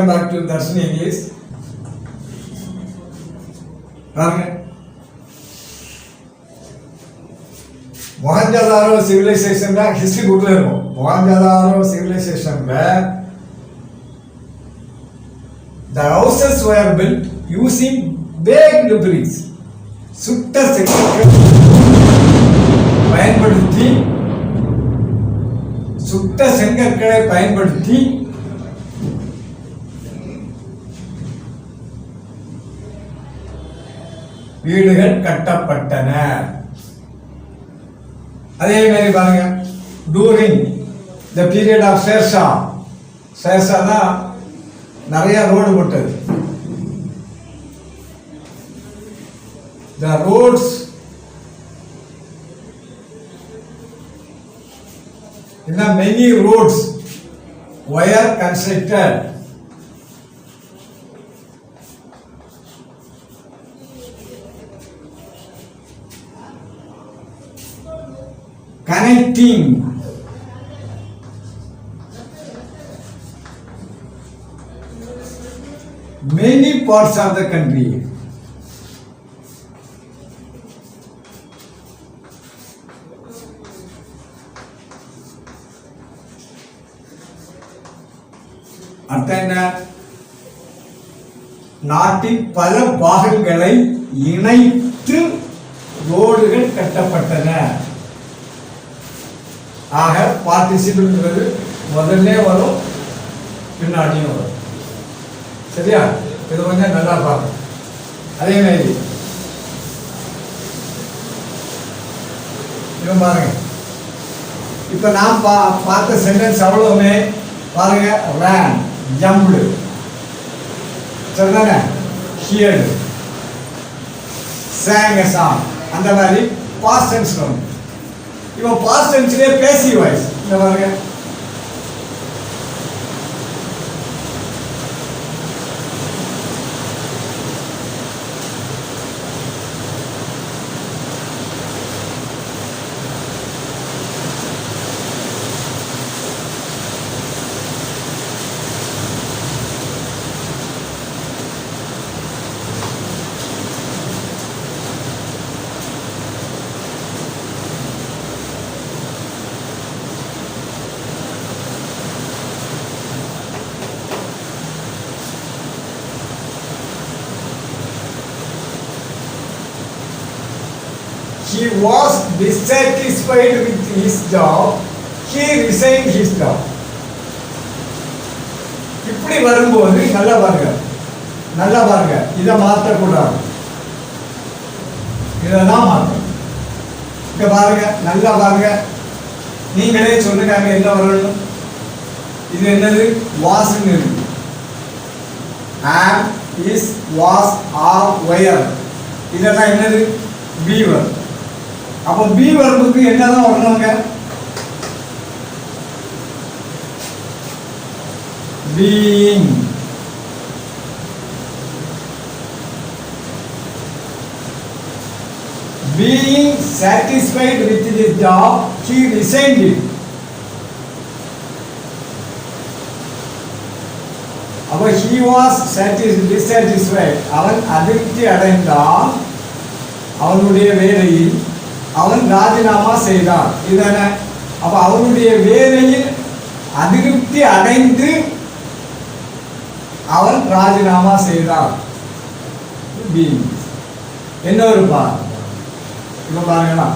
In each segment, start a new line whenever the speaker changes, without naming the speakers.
Welcome back to Darshini English. Mohenjo-daro civilization da history book la irukum. Mohenjo-daro civilization la the houses were built using baked bricks. சுட்ட செங்கற்கள் பயன்படுத்தி சுட்ட செங்கற்களை பயன்படுத்தி வீடுகள் கட்டப்பட்டன. அதே மாதிரி பாருங்க, during the period of Sher Shah, Sher Shah தான் நிறைய ரோடு போட்டது. The roads many roads were constructed. Connecting many parts of the country. நாட்டின் பல பாகங்களை இணைத்து ரோடுகள் கட்டப்பட்டன. ஆக பார்ட்டிசிபிள் முதல்ல வரும், பின்னாடியும் வரும். சரியா? இது கொஞ்சம் நல்லா பார்க்கணும். அதே மாதிரி பாருங்க, இப்ப நான் பார்த்த சென்டென்ஸ் அவ்வளவுமே பாருங்க. ran, jumped, சரிதானே, heard, sang a song, அந்த மாதிரி past tense வரும். இப்போ past tense-லே passive voice இந்த பாருங்க. He was dissatisfied with his job. He resigned his job. இப்படி வரும்போது நல்லா பாருங்க, இதை மாற்றக்கூடாது, இதான் மாற்றணும். இங்க பாருங்க, நல்லா பாருங்க, நீங்களே சொல்லுங்க என்ன வரணும். இது என்னது? வாஸ்ன்னு இருக்கு. am, is, was, are, were, இதெல்லாம் என்னது? be verb. அப்போ பி வர்புக்கு என்னதான் வரணுங்க? being. Being satisfied with his job, he resigned it. அப்போ he was dissatisfied. அவன் அதிருப்தி அடைந்தான் அவனுடைய வேலையில், அவன் ராஜினாமா செய்தான். இதான? அப்ப அவனுடைய வேலையில் அதிருப்தி அடைந்து அவன் ராஜினாமா செய்தான். என்ன ஒரு இப்ப பாருங்களா,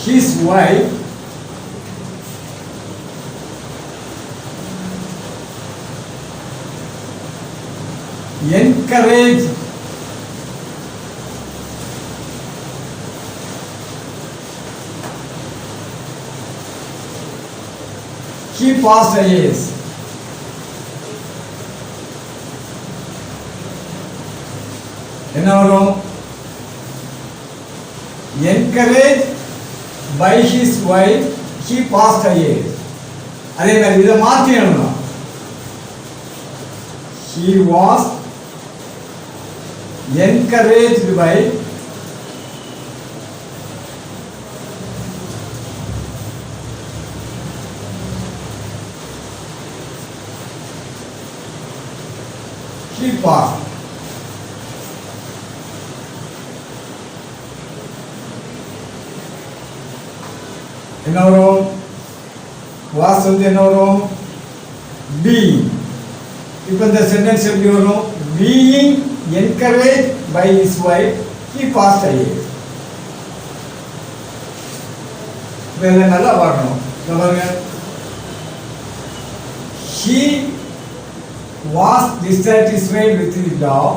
his wife encouraged he passed IAS. என்ன வரும்? encouraged by his wife he passed IAS. அதே மாதிரி இதை மாற்றி எழுதணும். he was encouraged by he passed. என்ன வரும்? was வந்து என்ன வரும்? being. இப்போ இந்த சென்டென்ஸ் எப்படி வரும்? being encouraged by his wife he passed IAS. இதை நல்லா பார்க்கணும். பாருங்க, he was dissatisfied with his job,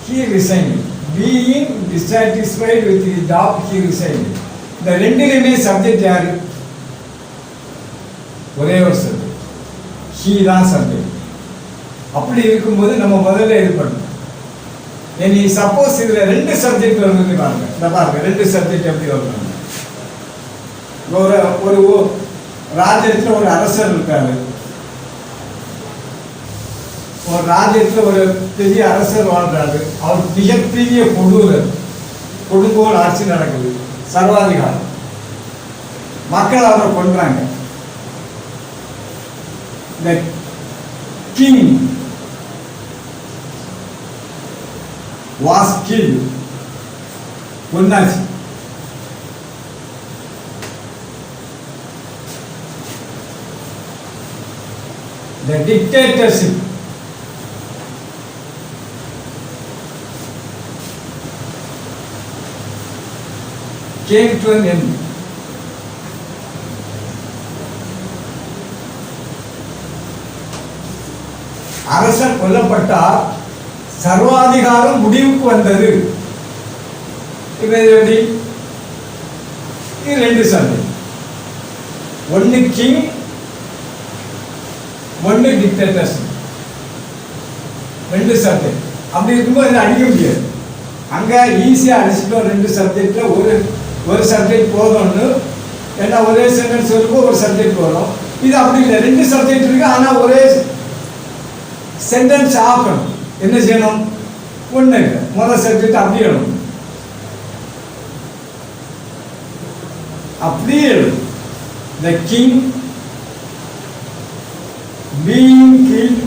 he resigned. Being dissatisfied with his job, he resigned. இந்த ரெண்டுலையுமே சப்ஜெக்ட் யாரு? ஒரே ஒரு சப்ஜெக்ட், he தான் சப்ஜெக்ட். அப்படி இருக்கும்போது நம்ம முதல்ல இது பண்ணணும். நீ சப்போஸ் இதுல ரெண்டு சப்ஜெக்ட் வருதுன்னு பாருங்க. இந்த பாருங்க ரெண்டு சப்ஜெக்ட் எப்படி வருவாங்க. ஒரு ராஜ்யத்தில் ஒரு அரசர் இருக்காரு. ஒரு ராஜ்யத்தில் ஒரு பெரிய அரசர் வாழ்றாரு. அவர் மிகப்பெரிய கொடுங்கோல் ஆட்சி நடக்குது, சர்வாதிகாரம். மக்கள் அவரை கொன்றாங்க. The king was killed. கொன்னாச்சு. The dictatorship came to an end. அரசர் கொல்லப்பட்டார், சர்வாதிகாரம் முடிவுக்கு வந்தது. இது எப்படி? இது ரெண்டு சப்ஜெக்ட், ஒன்னு கிங், ஒன்னு டிக்டேட்டர்ஷிப். ரெண்டு சப்ஜெக்ட். அப்படி இருக்கும்போது இதை அடிக்க முடியாது. அங்க ஈஸியா அடிச்சுட்டோம். ரெண்டு சப்ஜெக்ட்ல ஒரு சப்ஜெக்ட் போதும்னு, ஏன்னா ஒரே சென்டென்ஸ் இருக்கும், ஒரு சப்ஜெக்ட் வரும். இது அப்படி இல்லை, ரெண்டு சப்ஜெக்ட் இருக்கு, ஆனா ஒரே சென்டென்ஸ் ஆகணும். என்ன செய்யணும்? ஒண்ணு இல்லை, முதல் சப்ஜெக்ட் அப்படியே எழுதணும். அப்படியே எழுதணும். The king being killed,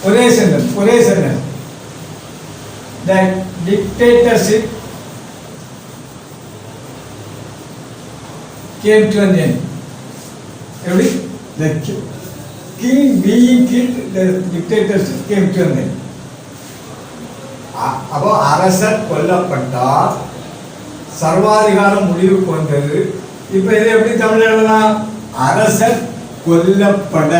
ஒரே sentence. The dictatorship came to an end. எப்படி? The king being killed, the dictatorship came to an end. அப்போ அரசர் கொல்லப்பட்டார், சர்வாதிகாரம் முடிவுக்கு வந்தது. இப்ப இதை எப்படி தமிழ் எழுதலாம்? அரசர் கொல்லப்பட,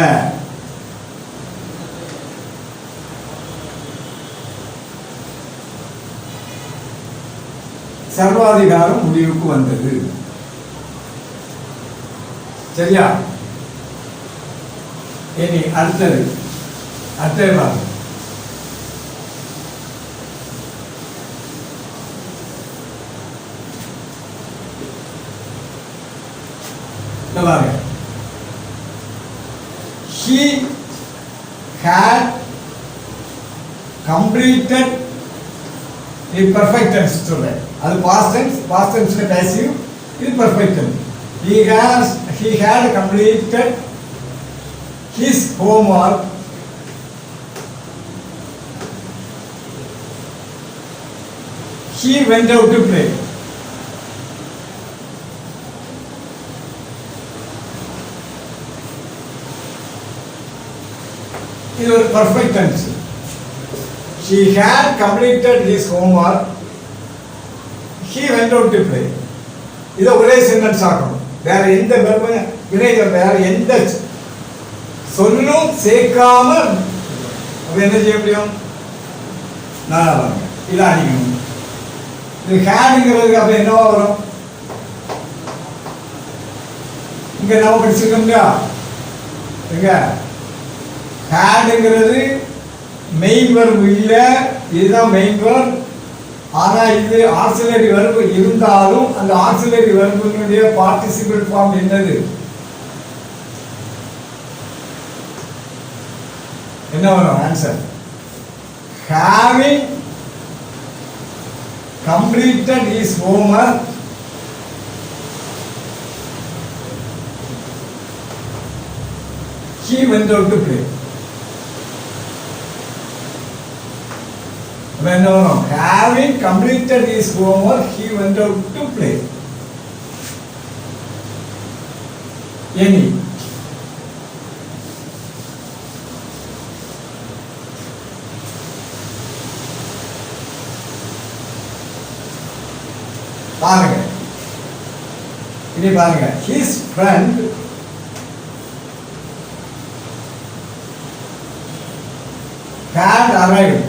சர்வாதிகாரம் முடிவுக்கு வந்தது. சரியா? இனி அடுத்தது பாருங்க. He had completed the perfect tense today. அது past tense passive, இது perfect tense. He had completed his homework. He went out to play. இது ஒரு perfect tense. He had completed his homework. He went out to play. இதை ஒரே sentence ஆகணும். வேற எந்த வினைகள், வேற எந்த சொல்லும் சேர்க்காம என்ன செய்ய முடியும்? நல்லா பாருங்க, இதை அடிக்கணும். இது ஹேடுங்கிறதுக்கு அப்ப என்னவா வரும்? இங்க நம்ம படிச்சிருக்கோம்ல, எங்க ஹேடுங்கிறது மெயின் வெர்ப் இல்ல, இதுதான் மெயின் வெர்ப். ஆனா இது ஆக்சிலரி வெர்ப் இருந்தாலும் அந்த ஆக்சிலரி வெர்பினுடைய பார்ட்டிசிபிள் ஃபார்ம் என்னது? என்ன வரும் answer? having completed his homework, he went out to play. No. Having completed his homework, he went out to play. Any. பாருங்க, இனி பாருங்க, his friend had arrived.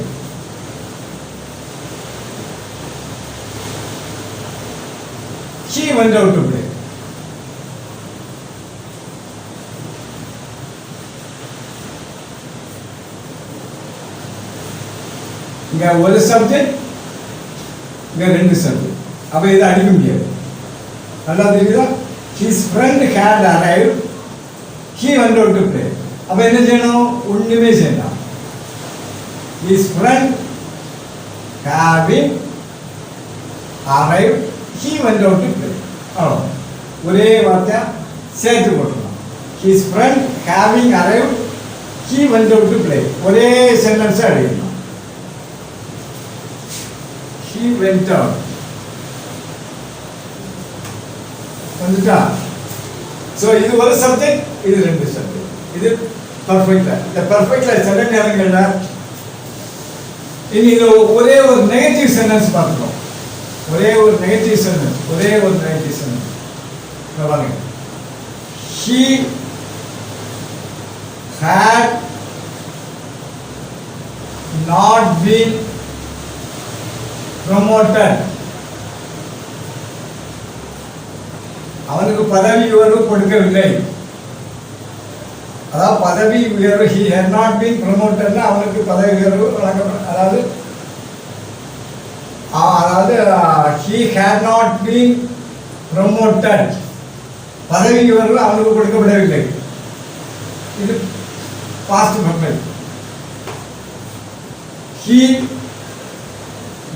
She went out to play. இங்க ஒரு subject, இங்க ரெண்டு subject. அப்ப இதை அடிக்க முடியாது. நல்லா தெரியுதா? His friend had arrived. He went out to play. அப்ப என்ன செய்யணும்? ஒண்ணுமே செய்யலாம். His friend having arrived. He went out to play. அவ்வளோ ஒரே வார்த்தை சேர்த்து போட்டுக்கலாம். His friend having arrived. He went out to play. ஒரே சென்டென்ஸ் அடிக்கலாம். He went out. வந்துட்டா? ஸோ இது ஒரு சப்ஜெக்ட், இது ரெண்டு சப்ஜெக்ட். இது பர்ஃபெக்டா. இந்த பர்ஃபெக்ட்ல சில நேரங்கள்ல இனி இது ஒரே ஒரு நெகட்டிவ் சென்டென்ஸ் பார்த்துக்கோம். ஒரே ஒரு நெகட்டிவ் சென்டென்ஸ். பாருங்க, he had not been promoted. அவனுக்கு பதவி உயர்வு கொடுக்கவில்லை. அதாவது பதவி உயர்வு, he had not been promoted, அவனுக்கு பதவி உயர்வு அதாவது he had not been promoted, பதவி உயர்வு அவனுக்கு கொடுக்கப்படவில்லை. இது past perfect. he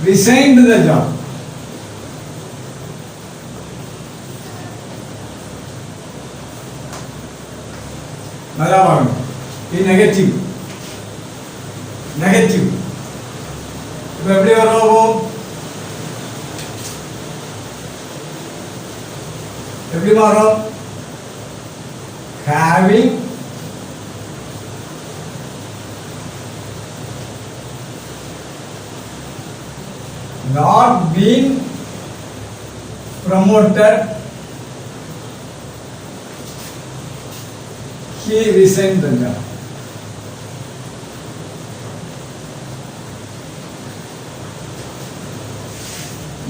resigned the job. நல்லா பாருங்க, இது நெகட்டிவ். இப்போ எப்படி வரும்? எப்படி மாறும்? having not been promoted, he resigned the job.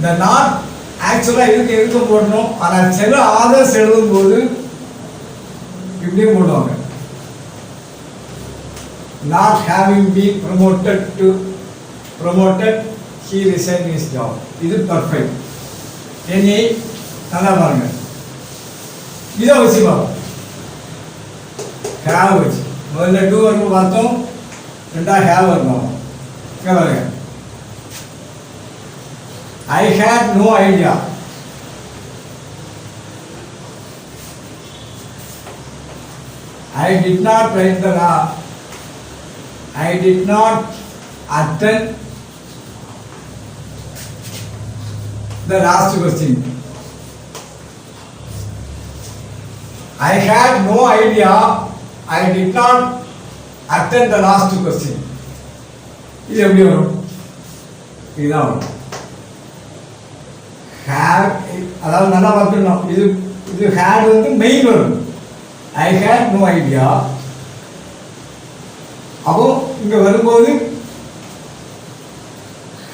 The not ஆக்சுவலா இதுக்கு போடணும். ஆனா சில ஆதர்ஸ் எழுதும் போது இப்படியும் போடுவாங்க. not having been promoted, he resigned his job. இது பர்ஃபெக்ட். இனி நல்லா பாருங்க, இதை வச்சு பார்ப்போம். have வச்சு முதல்ல do வரும் பார்த்தோம், ரெண்டா have வரும். இங்க பாருங்க, I had no idea. I did not write the law. I did not attend the last question. I had no idea. I did not attend the last question. இது எப்படி வரும்? இதுதான் வரும். have, அதாவது நல்லா பார்த்துக்கணும். இது had வந்து மெயின் வரும். I had no idea. அப்போ இங்க வரும்போது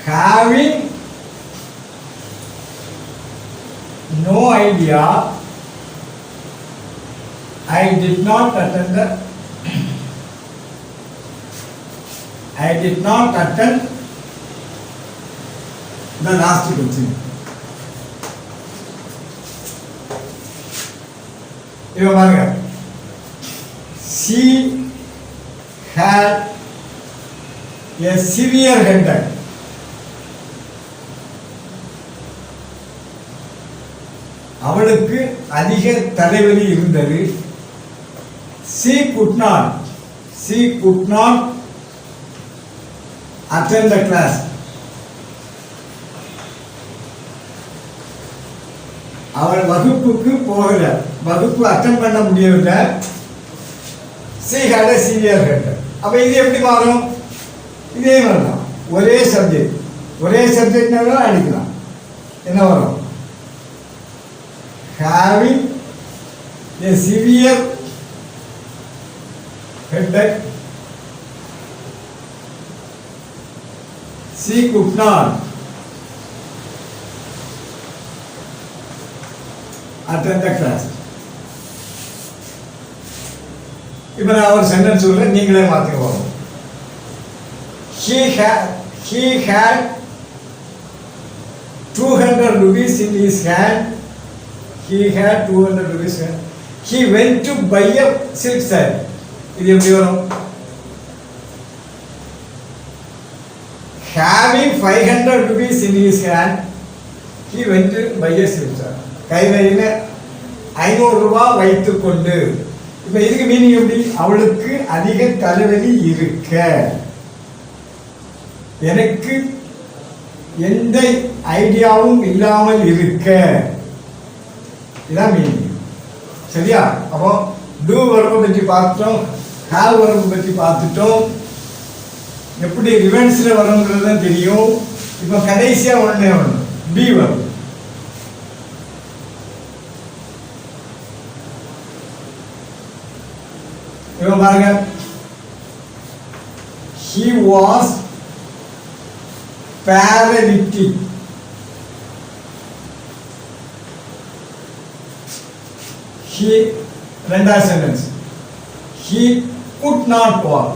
having no idea, I did not attend the last question. இவன் பாருங்க, she had a severe headache. அவளுக்கு அதிக தலைவலி இருந்தது. she could not attend the class. அவள் வகுப்புக்கு போகல, வகுப்பு அட்டெண்ட் பண்ண முடியவில்லை. she had a severe headache. அப்ப இது எப்படி மாறும்? இதே மாதிரி தான், ஒரே சப்ஜெக்ட்னால அடிக்கலாம். என்ன வரும்? having a severe headache, she could not attend the class. இப்போ நான் ஒரு சென்டென்ஸ் சொல்றேன், நீங்களே மாத்திக்கோங்க. he had 200 rupees in his hand. He had 200 rupees. He went to buy a silk saree. இது எப்படி வரும்? Having 500 rupees in his hand, he went to buy a silk saree. கையில 500 ரூபாய் வைத்துக் கொண்டு. இப்ப இதுக்கு மீனிங் எப்படி? அவளுக்கு அதிக தலைவலி இருக்க, எனக்கு எந்த ஐடியாவும் இல்லாமல் இருக்க, இதான் மீனிங். சரியா? அப்போ டூ வர்பை பற்றி பார்த்துட்டோம், ஹேவ் வர்பை பற்றி பார்த்துட்டோம், எப்படி ரிவென்ஸ்ல வரும்ன்றது தெரியும். இப்போ கடைசியா ஒண்ணே பி வர்பு. இப்போ பாருங்க, he was paralytic. He, ரெண்டாவது sentence, he could not walk.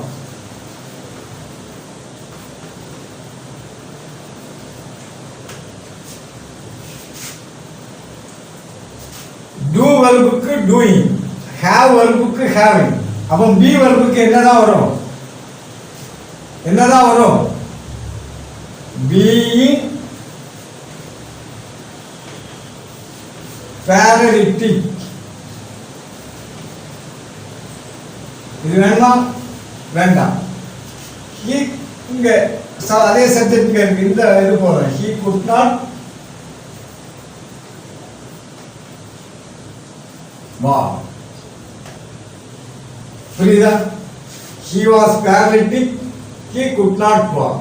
do verbuக்கு doing, have verbuக்கு having. அப்போ பி verbuக்கு என்னதான் வரும்? being paralytic. இது வேண்டாம். இங்க அதே சப்ஜெக்ட் இருக்கு, இந்த இது போறோம். he could not walk. புரியுதா? he was paralytic, he could not walk.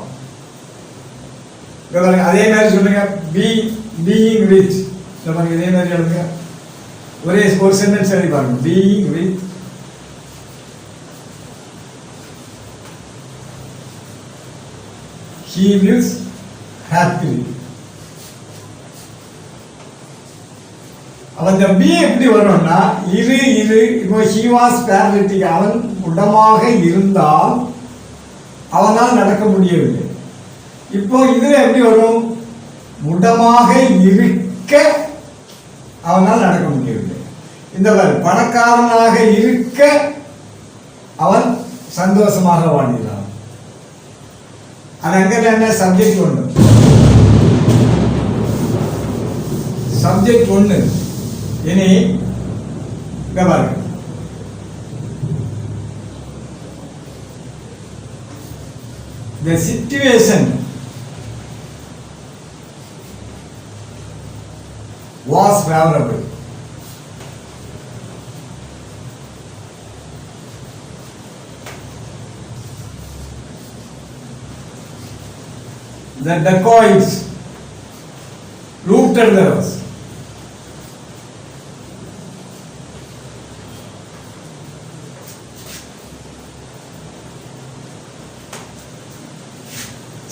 அதே மாதிரி சொல்லுங்க, being rich. இதே மாதிரி எழுதுங்க, ஒரே ஒரு சென்டென்ஸ் எழுதி பாருங்க. being rich, he lives happily. அவன் இந்த பி எப்படி வரும்னா, இது இப்போ he was paralytic, அவன் உடமாக இருந்தால் அவனால் நடக்க முடியவில்லை. இப்போ இதுல எப்படி வரும்? முடமாக இருக்க அவனால் நடக்க முடியவில்லை. இந்த பணக்காரனாக இருக்க அவன் சந்தோஷமாக வாழ்கிறான். அங்க என்ன சப்ஜெக்ட் ஒன்று, சப்ஜெக்ட் ஒன்று. இனி பாருங்க, the situation was favorable. The dacoits looted the house.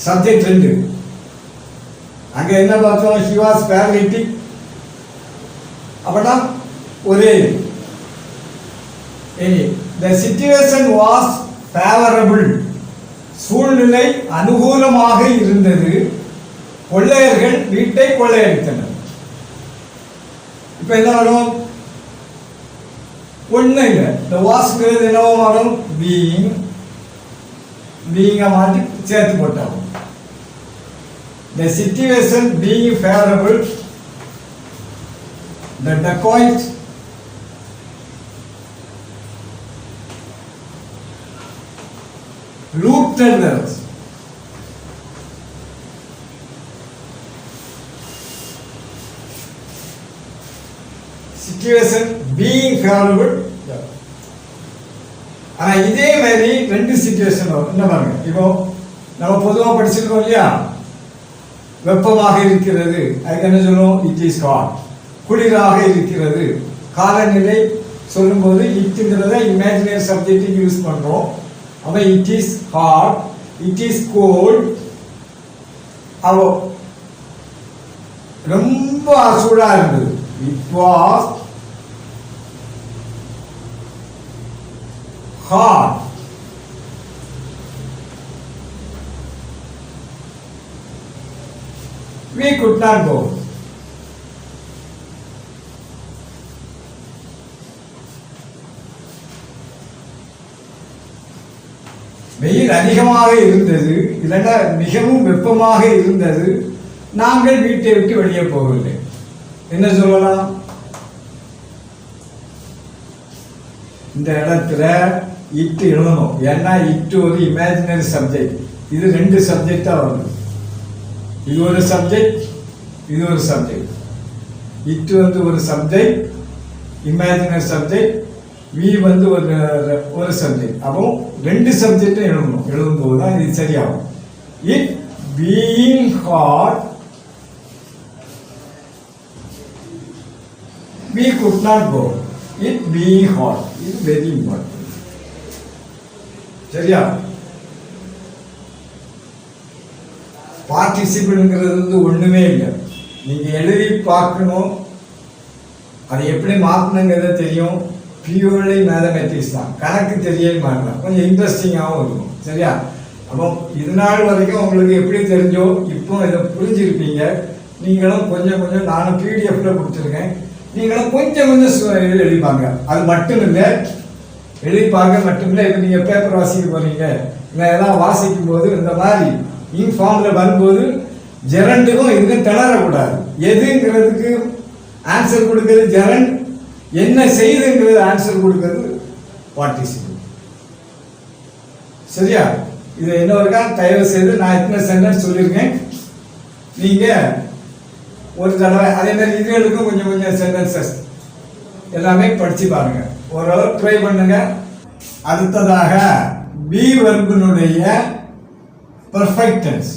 Subject 2. அங்க என்ன பார்த்தோம்? he was paralytic. அப்பனா ஒரே the situation was favorable. சூழ்நிலை அனுகூலமாக இருந்தது. கொள்ளையர்கள் வீட்டை கொள்ளையடித்தனர். இப்ப என்ன வரும்? ஒண்ணு இல்ல, the was என்னவோ வரும்? being மாட்டி சேர்த்து போட்டாங்க. the situation being favorable, the dacoit rooted nerves. Situation being favorable. ஆனால் இதே மாதிரி ரெண்டு சிச்சுவேஷன் வரும். என்ன பாருங்க, இப்போ நம்ம பொதுவாக படிச்சிருக்கோம் இல்லையா, வெப்பமாக இருக்கிறது, அதுக்கு என்ன சொல்லுவோம், இட் இஸ் ஹாட். குளிராக இருக்கிறது, காலநிலை சொல்லும்போது இட்டுங்கிறத இமேஜினரி சப்ஜெக்ட் யூஸ் பண்ணுறோம். அப்போ it is hot, it is cold. அவோ ரொம்ப சூடாக இருந்தது, it was hot. We could not go. வெயில் அதிகமாக இருந்தது, இல்லைன்னா மிகவும் வெப்பமாக இருந்தது, நாங்கள் வீட்டை விட்டு வெளியே போகவில்லை. என்ன சொல்லலாம், இந்த இடத்துல இட்டு எழுதணும். ஏன்னா இட்டு ஒரு இமேஜினரி சப்ஜெக்ட். இது ரெண்டு சப்ஜெக்டா வருது, இது ஒரு சப்ஜெக்ட், இது ஒரு சப்ஜெக்ட். இட்டு வந்து ஒரு சப்ஜெக்ட், இமேஜினரி சப்ஜெக்ட், வி வந்து ஒரு சப்ஜெக்ட். அப்போ ரெண்டு சப்ஜெக்டும் எழுதணும். எழுதும்போது தான் இது சரியாகும். It being hot, we could not go. It being hot is very important. சரியா? பார்ட்டிசிபிள்ங்கிறது வந்து ஒண்ணுமே இல்லை. நீங்க எழுதி பார்க்கணும், அதை எப்படி மாற்றணுங்கிறத தெரியும். பியூர்லி மேத்தமெட்டிக்ஸ் தான், கணக்கு தெரிய மாட்டலாம், கொஞ்சம் இன்ட்ரெஸ்டிங்காகவும் இருக்கும். சரியா? அப்போ இது நாள் வரைக்கும் உங்களுக்கு எப்படி தெரிஞ்சோ இப்போ இதை புரிஞ்சிருப்பீங்க. நீங்களும் கொஞ்சம் கொஞ்சம், நானும் பிடிஎஃப்ல கொடுத்துருக்கேன், நீங்களும் கொஞ்சம் கொஞ்சம் எழுதிப்பாங்க. அது மட்டும் இல்லை, எழுதி பார்க்க மட்டும் இல்லை. இப்போ நீங்கள் பேப்பர் வாசிக்க போறீங்க, இல்லை எல்லாம் வாசிக்கும் போது இந்த மாதிரி இன்ஃபார்மில் வரும்போது ஜெரண்டுக்கும் இதுக்கும் திணறக்கூடாது. எதுங்கிறதுக்கு ஆன்சர் கொடுக்கறது ஜெரண்ட், என்ன செய்யுதுங்கிறது ஆன்சர் கொடுக்கறது பார்ட்டிசிபிள். சரியா? இதை இன்னொருக்கா தயவு செய்து, நான் எத்தனை சென்டென்ஸ் சொல்லியிருக்கேன், நீங்கள் ஒரு தடவை அதே மாதிரி இதுகளுக்கும் கொஞ்சம் கொஞ்சம் சென்டென்சஸ் எல்லாமே படிச்சு பாருங்க, ஓரளவு ட்ரை பண்ணுங்க. அடுத்ததாக பி வெர்பினுடைய பெர்ஃபெக்ட் டென்ஸ்,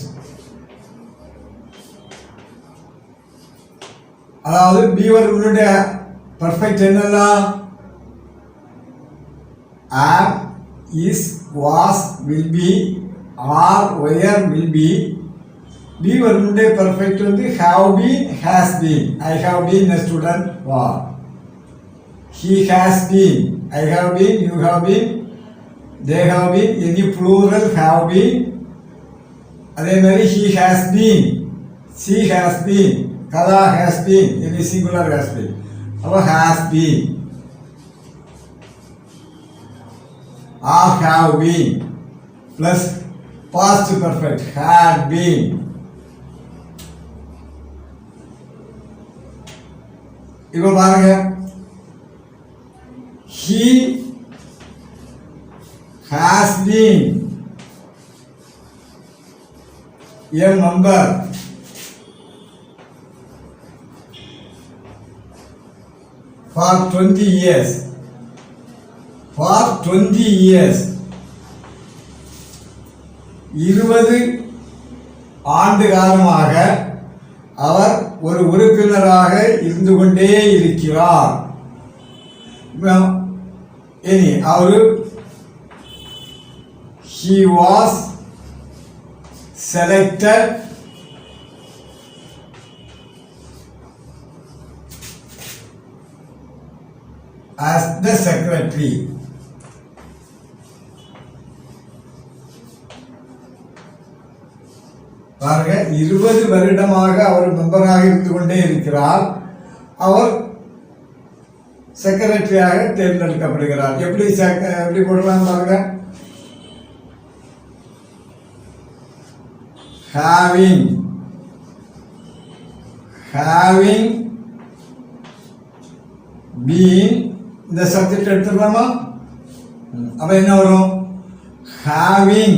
அதாவது பி வெர்பினுடைய பெர்ஃபெக்ட் என்னெல்லாம், am, is, was, will be, are, were, will be. Be verb perfect வந்து have been, has been. I have been a student. Wow. He has been. I have been. You have been. They have been. Any plural have been. அதே மாதிரி he has been. She has been. Kala has been. Any singular has been. அப்போ has been. Or have been. Plus past perfect had been. இப்போ பாருங்க, he has been a member for 20 years. For 20 years, 20 ஆண்டு காலமாக அவர் ஒரு உறுப்பினராக இருந்து கொண்டே இருக்கிறார். இனி அவரு he was selected as the secretary. பாருங்க, 20 வருடமாக அவர் மெம்பராக இருந்து கொண்டே இருக்கிறார். அவர் செக்ரட்டரியாக தேர்ந்தெடுக்கப்படுகிறார். எப்படி போடலாம் பாருங்க, having been, இந்த சப்ஜெக்ட் எடுத்துக்கலாமா? அப்ப என்ன வரும், having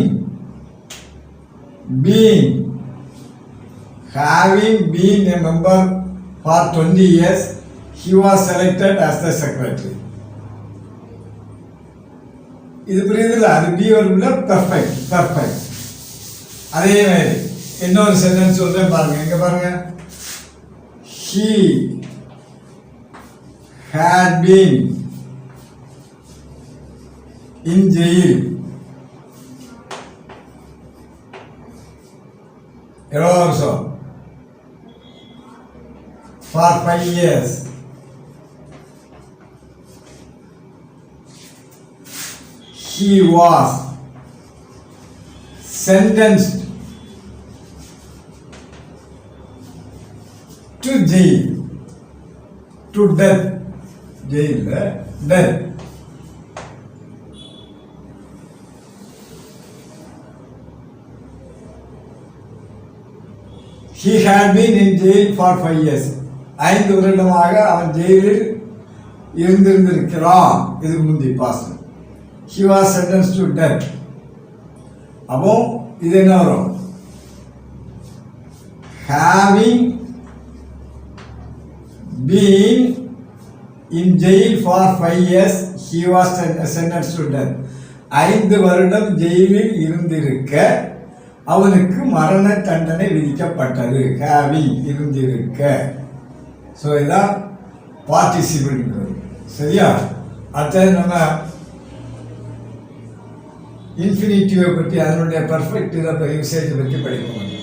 been a member for 20 years, he was selected as the secretary. இது புரியுதுல்ல? அது பி வரும்ல, பெர்ஃபெக்ட். அதே மாதிரி இன்னொரு சென்டென்ஸ் சொல்றேன் பாருங்க. எங்க பாருங்க, he had been in jail also for 5 years. He was sentenced to jail, to death. Jail, death. He had been in jail for 5 years. 5 வருடமாக அவன் ஜெயிலில் இருந்திருக்கிறான். இதுக்கு முந்தி past. He was sentenced to death. அப்போ இது என்ன வரும்? Having been in jail for 5 years, he was sentenced to death. 5 வருடம் ஜெயிலில் இருந்திருக்க அவனுக்கு மரண தண்டனை விதிக்கப்பட்டது. having இருந்திருக்க. ஸோ இதான் பார்ட்டிசிபிள். சரியா? அடுத்தது நம்ம இன்ஃபினிட்டிவை பற்றி, அதனுடைய பர்ஃபெக்ட் யூசேஜ் பற்றி படிக்க முடியும்.